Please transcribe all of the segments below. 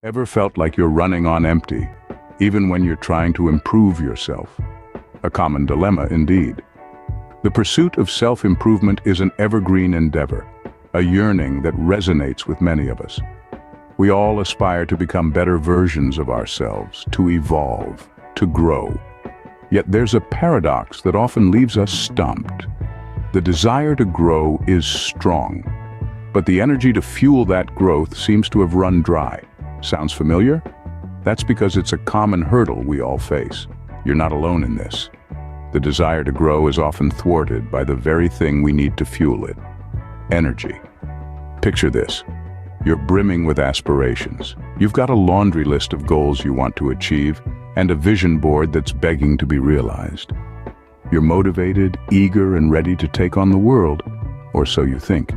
Ever felt like you're running on empty, even when you're trying to improve yourself? A common dilemma indeed. The pursuit of self-improvement is an evergreen endeavor, a yearning that resonates with many of us. We all aspire to become better versions of ourselves, to evolve, to grow. Yet there's a paradox that often leaves us stumped. The desire to grow is strong, but the energy to fuel that growth seems to have run dry. Sounds familiar? That's because it's a common hurdle we all face. You're not alone in this. The desire to grow is often thwarted by the very thing we need to fuel it: energy. Picture this. You're brimming with aspirations. You've got a laundry list of goals you want to achieve and a vision board that's begging to be realized. You're motivated, eager, and ready to take on the world, or so you think.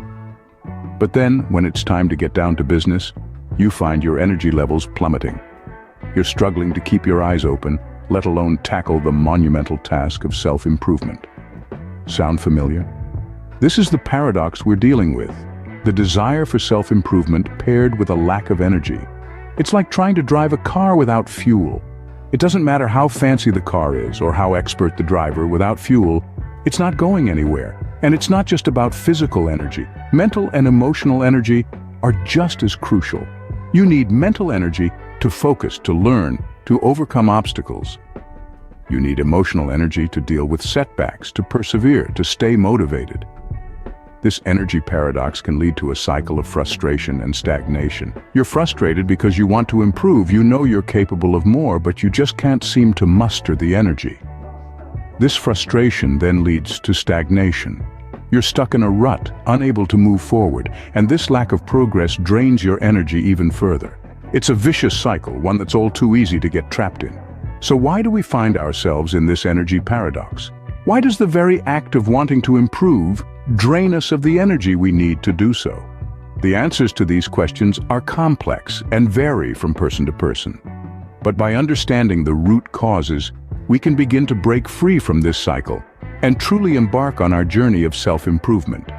But then, when it's time to get down to business, you find your energy levels plummeting. You're struggling to keep your eyes open, let alone tackle the monumental task of self-improvement. Sound familiar? This is the paradox we're dealing with. The desire for self-improvement paired with a lack of energy. It's like trying to drive a car without fuel. It doesn't matter how fancy the car is or how expert the driver, without fuel, it's not going anywhere. And it's not just about physical energy. Mental and emotional energy are just as crucial. You need mental energy to focus, to learn, to overcome obstacles. You need emotional energy to deal with setbacks, to persevere, to stay motivated. This energy paradox can lead to a cycle of frustration and stagnation. You're frustrated because you want to improve, you know you're capable of more, but you just can't seem to muster the energy. This frustration then leads to stagnation. You're stuck in a rut, unable to move forward, and this lack of progress drains your energy even further. It's a vicious cycle, one that's all too easy to get trapped in. So why do we find ourselves in this energy paradox? Why does the very act of wanting to improve drain us of the energy we need to do so? The answers to these questions are complex and vary from person to person. But by understanding the root causes, we can begin to break free from this cycle and truly embark on our journey of self-improvement.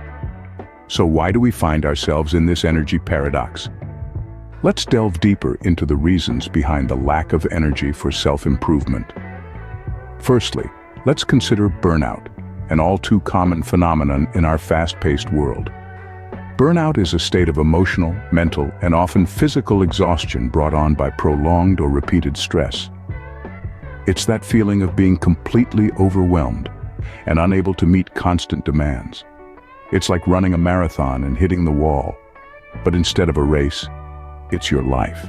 So why do we find ourselves in this energy paradox? Let's delve deeper into the reasons behind the lack of energy for self-improvement. Firstly, let's consider burnout, an all too common phenomenon in our fast-paced world. Burnout is a state of emotional, mental, and often physical exhaustion brought on by prolonged or repeated stress. It's that feeling of being completely overwhelmed and unable to meet constant demands. It's like running a marathon and hitting the wall, but instead of a race, it's your life.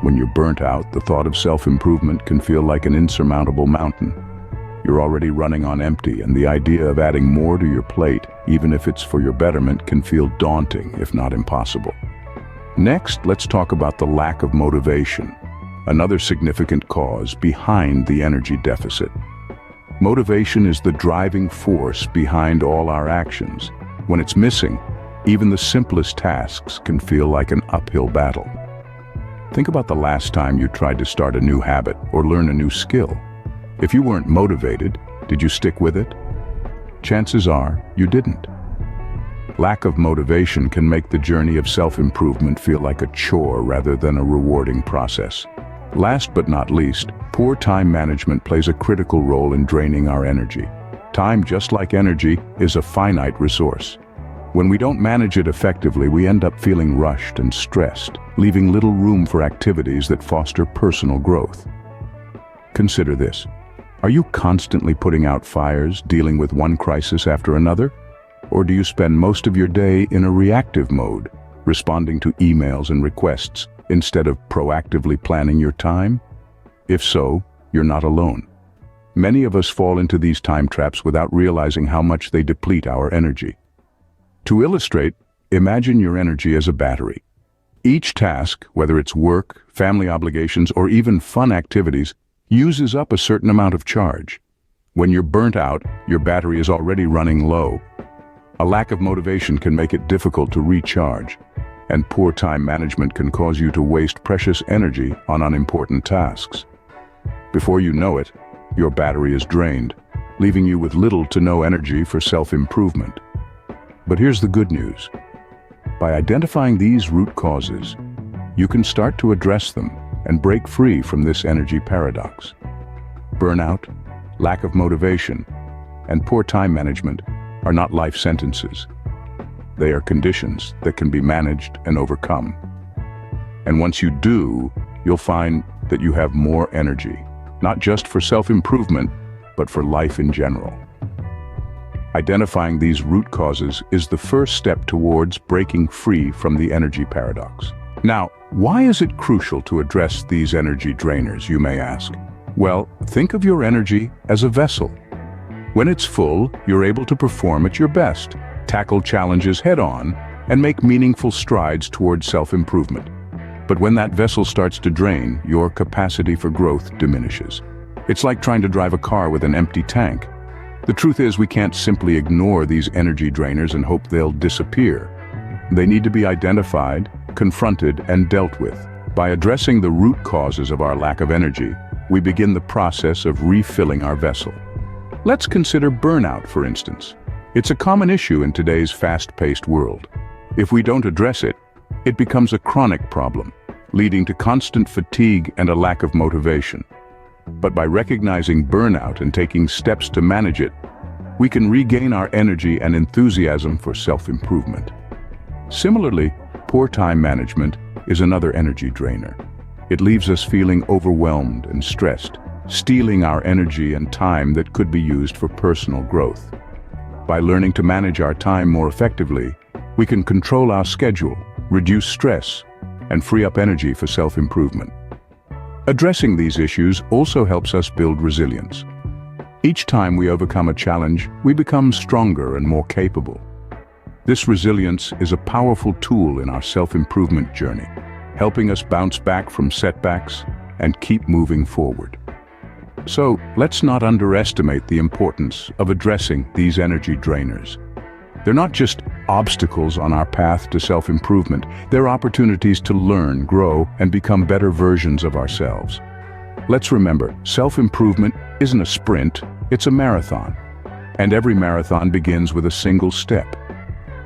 When you're burnt out, the thought of self-improvement can feel like an insurmountable mountain. You're already running on empty, and the idea of adding more to your plate, even if it's for your betterment, can feel daunting, if not impossible. Next, let's talk about the lack of motivation, another significant cause behind the energy deficit. Motivation is the driving force behind all our actions. When it's missing, even the simplest tasks can feel like an uphill battle. Think about the last time you tried to start a new habit or learn a new skill. If you weren't motivated, did you stick with it? Chances are you didn't. Lack of motivation can make the journey of self-improvement feel like a chore rather than a rewarding process. Last but not least, poor time management plays a critical role in draining our energy. Time, just like energy, is a finite resource. When we don't manage it effectively, we end up feeling rushed and stressed, leaving little room for activities that foster personal growth. Consider this. Are you constantly putting out fires, dealing with one crisis after another? Or do you spend most of your day in a reactive mode, responding to emails and requests instead of proactively planning your time? If so, you're not alone. Many of us fall into these time traps without realizing how much they deplete our energy. To illustrate, imagine your energy as a battery. Each task, whether it's work, family obligations, or even fun activities, uses up a certain amount of charge. When you're burnt out, your battery is already running low. A lack of motivation can make it difficult to recharge, and poor time management can cause you to waste precious energy on unimportant tasks. Before you know it, your battery is drained, leaving you with little to no energy for self-improvement. But here's the good news. By identifying these root causes, you can start to address them and break free from this energy paradox. Burnout, lack of motivation, and poor time management are not life sentences. They are conditions that can be managed and overcome. And once you do, you'll find that you have more energy, not just for self-improvement, but for life in general. Identifying these root causes is the first step towards breaking free from the energy paradox. Now, why is it crucial to address these energy drainers, you may ask? Well, think of your energy as a vessel. When it's full, you're able to perform at your best, tackle challenges head-on, and make meaningful strides towards self-improvement. But when that vessel starts to drain, your capacity for growth diminishes. It's like trying to drive a car with an empty tank. The truth is, we can't simply ignore these energy drainers and hope they'll disappear. They need to be identified, confronted, and dealt with. By addressing the root causes of our lack of energy, we begin the process of refilling our vessel. Let's consider burnout, for instance. It's a common issue in today's fast-paced world. If we don't address it, it becomes a chronic problem, leading to constant fatigue and a lack of motivation. But by recognizing burnout and taking steps to manage it, we can regain our energy and enthusiasm for self-improvement. Similarly, poor time management is another energy drainer. It leaves us feeling overwhelmed and stressed, stealing our energy and time that could be used for personal growth. By learning to manage our time more effectively, we can control our schedule, reduce stress, and free up energy for self-improvement. Addressing these issues also helps us build resilience. Each time we overcome a challenge, we become stronger and more capable. This resilience is a powerful tool in our self-improvement journey, helping us bounce back from setbacks and keep moving forward. So, let's not underestimate the importance of addressing these energy drainers. They're not just obstacles on our path to self-improvement, they're opportunities to learn, grow, and become better versions of ourselves. Let's remember, self-improvement isn't a sprint, it's a marathon. And every marathon begins with a single step.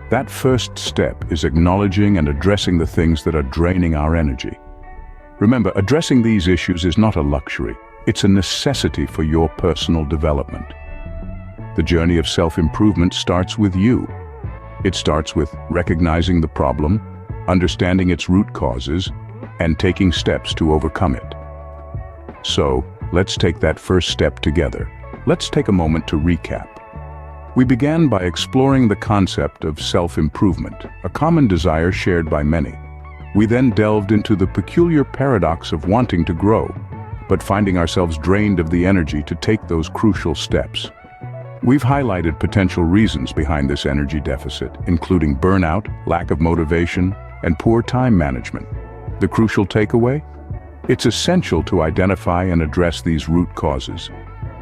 That first step is acknowledging and addressing the things that are draining our energy. Remember, addressing these issues is not a luxury, it's a necessity for your personal development. The journey of self-improvement starts with you. It starts with recognizing the problem, understanding its root causes, and taking steps to overcome it. So, let's take that first step together. Let's take a moment to recap. We began by exploring the concept of self-improvement, a common desire shared by many. We then delved into the peculiar paradox of wanting to grow, but finding ourselves drained of the energy to take those crucial steps. We've highlighted potential reasons behind this energy deficit, including burnout, lack of motivation, and poor time management. The crucial takeaway? It's essential to identify and address these root causes.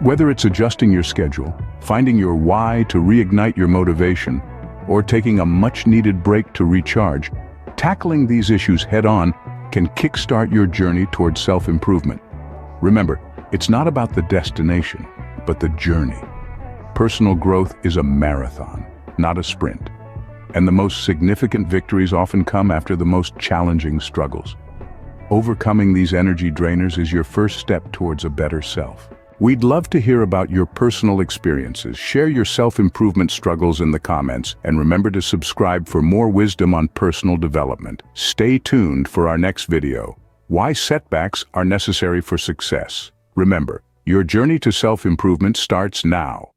Whether it's adjusting your schedule, finding your why to reignite your motivation, or taking a much-needed break to recharge, tackling these issues head-on can kickstart your journey towards self-improvement. Remember, it's not about the destination, but the journey. Personal growth is a marathon, not a sprint. And the most significant victories often come after the most challenging struggles. Overcoming these energy drainers is your first step towards a better self. We'd love to hear about your personal experiences. Share your self-improvement struggles in the comments, and remember to subscribe for more wisdom on personal development. Stay tuned for our next video. Why setbacks are necessary for success. Remember, your journey to self-improvement starts now.